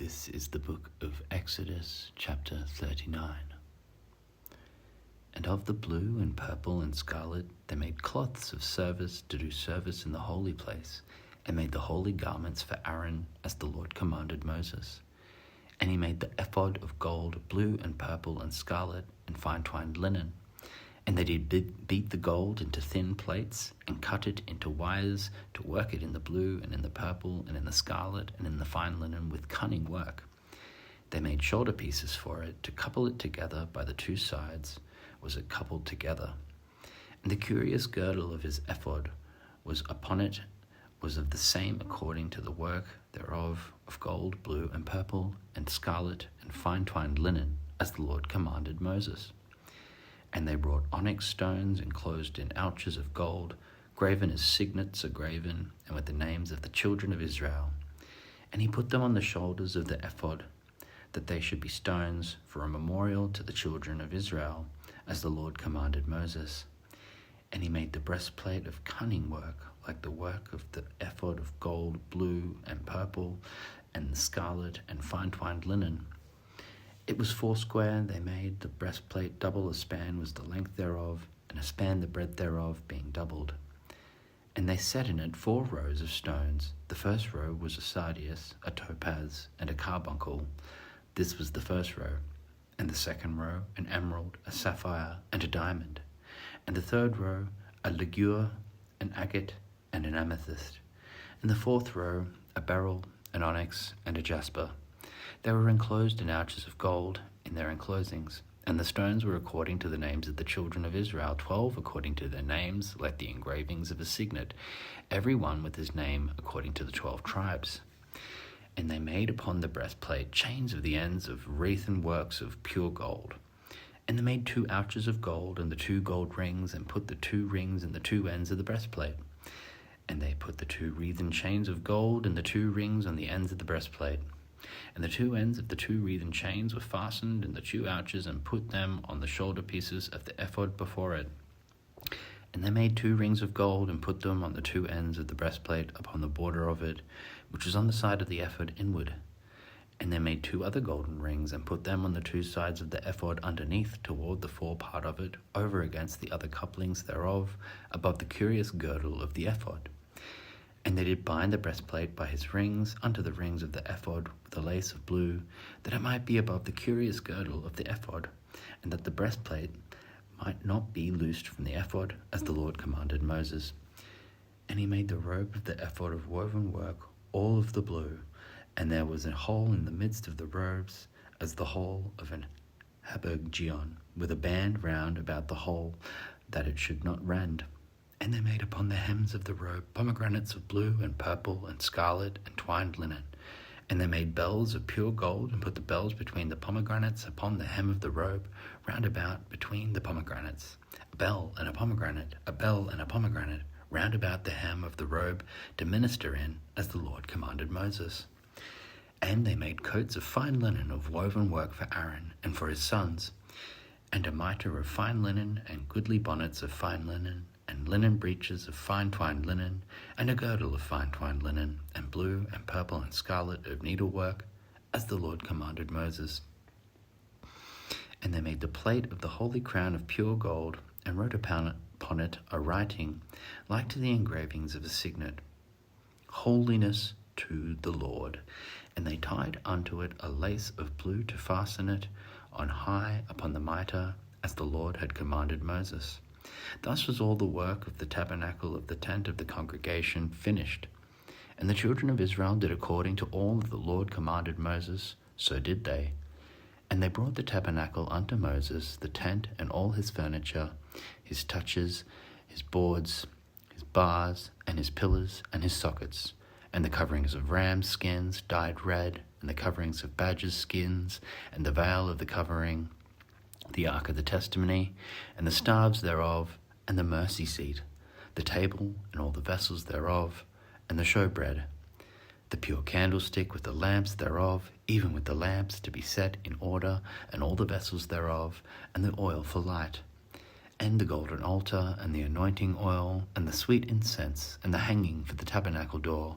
This is the book of Exodus, chapter 39. And of the blue and purple and scarlet they made cloths of service to do service in the holy place, and made the holy garments for Aaron as the Lord commanded Moses. And he made the ephod of gold, blue and purple and scarlet, and fine-twined linen. And they did beat the gold into thin plates, and cut it into wires, to work it in the blue, and in the purple, and in the scarlet, and in the fine linen with cunning work. They made shoulder pieces for it, to couple it together by the two sides, was it coupled together. And the curious girdle of his ephod was upon it, was of the same according to the work thereof, of gold, blue, and purple, and scarlet, and fine-twined linen, as the Lord commanded Moses. And they brought onyx stones enclosed in ouches of gold, graven as signets are graven, and with the names of the children of Israel. And he put them on the shoulders of the ephod, that they should be stones for a memorial to the children of Israel, as the Lord commanded Moses. And he made the breastplate of cunning work, like the work of the ephod of gold, blue, and purple, and scarlet, and fine-twined linen. It was foursquare. They made the breastplate double a span was the length thereof, and a span the breadth thereof, being doubled. And they set in it 4 rows of stones. The first row was a sardius, a topaz, and a carbuncle. This was the first row. And the second row, an emerald, a sapphire, and a diamond. And the third row, a ligure, an agate, and an amethyst. And the fourth row, a beryl, an onyx, and a jasper. They were enclosed in ouches of gold in their enclosings, and the stones were according to the names of the children of Israel, 12 according to their names, like the engravings of a signet, every one with his name according to the 12 tribes. And they made upon the breastplate chains of the ends of wreathen works of pure gold. And they made 2 ouches of gold and the 2 gold rings, and put the 2 rings in the 2 ends of the breastplate. And they put the 2 wreathen chains of gold and the 2 rings on the ends of the breastplate. And the 2 ends of the 2 wreathen chains were fastened in the 2 ouches, and put them on the shoulder pieces of the ephod before it. And they made 2 rings of gold, and put them on the 2 ends of the breastplate upon the border of it, which was on the side of the ephod inward. And they made 2 other golden rings, and put them on the 2 sides of the ephod underneath, toward the fore part of it, over against the other couplings thereof, above the curious girdle of the ephod. And they did bind the breastplate by his rings unto the rings of the ephod with a lace of blue, that it might be above the curious girdle of the ephod, and that the breastplate might not be loosed from the ephod, as the Lord commanded Moses. And he made the robe of the ephod of woven work, all of the blue, and there was a hole in the midst of the robes, as the hole of an habergeon, with a band round about the hole, that it should not rend. And they made upon the hems of the robe pomegranates of blue and purple and scarlet and twined linen. And they made bells of pure gold, and put the bells between the pomegranates upon the hem of the robe, round about between the pomegranates. A bell and a pomegranate, a bell and a pomegranate, round about the hem of the robe, to minister in, as the Lord commanded Moses. And they made coats of fine linen of woven work for Aaron and for his sons, and a mitre of fine linen, and goodly bonnets of fine linen, and linen breeches of fine-twined linen, and a girdle of fine-twined linen, and blue and purple and scarlet of needlework, as the Lord commanded Moses. And they made the plate of the holy crown of pure gold, and wrote upon it a writing, like to the engravings of a signet, Holiness to the Lord. And they tied unto it a lace of blue to fasten it on high upon the mitre, as the Lord had commanded Moses. Thus was all the work of the tabernacle of the tent of the congregation finished. And the children of Israel did according to all that the Lord commanded Moses, so did they. And they brought the tabernacle unto Moses, the tent and all his furniture, his touches, his boards, his bars, and his pillars, and his sockets, and the coverings of rams' skins dyed red, and the coverings of badgers' skins, and the veil of the covering, the ark of the testimony, and the staves thereof, and the mercy seat, the table, and all the vessels thereof, and the showbread, the pure candlestick with the lamps thereof, even with the lamps to be set in order, and all the vessels thereof, and the oil for light, and the golden altar, and the anointing oil, and the sweet incense, and the hanging for the tabernacle door,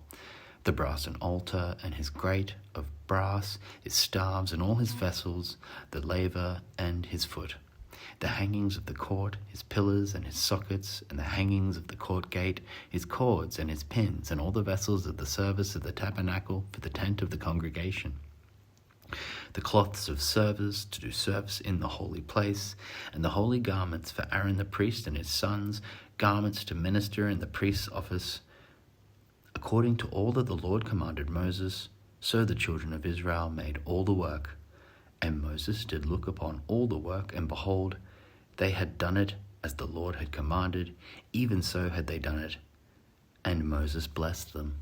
the brassen altar, and his grate of brass, his staves and all his vessels, the laver and his foot, the hangings of the court, his pillars and his sockets, and the hangings of the court gate, his cords and his pins, and all the vessels of the service of the tabernacle for the tent of the congregation, the cloths of service to do service in the holy place, and the holy garments for Aaron the priest and his sons, garments to minister in the priest's office, according to all that the Lord commanded Moses. So the children of Israel made all the work. And Moses did look upon all the work, and behold, they had done it as the Lord had commanded, even so had they done it. And Moses blessed them.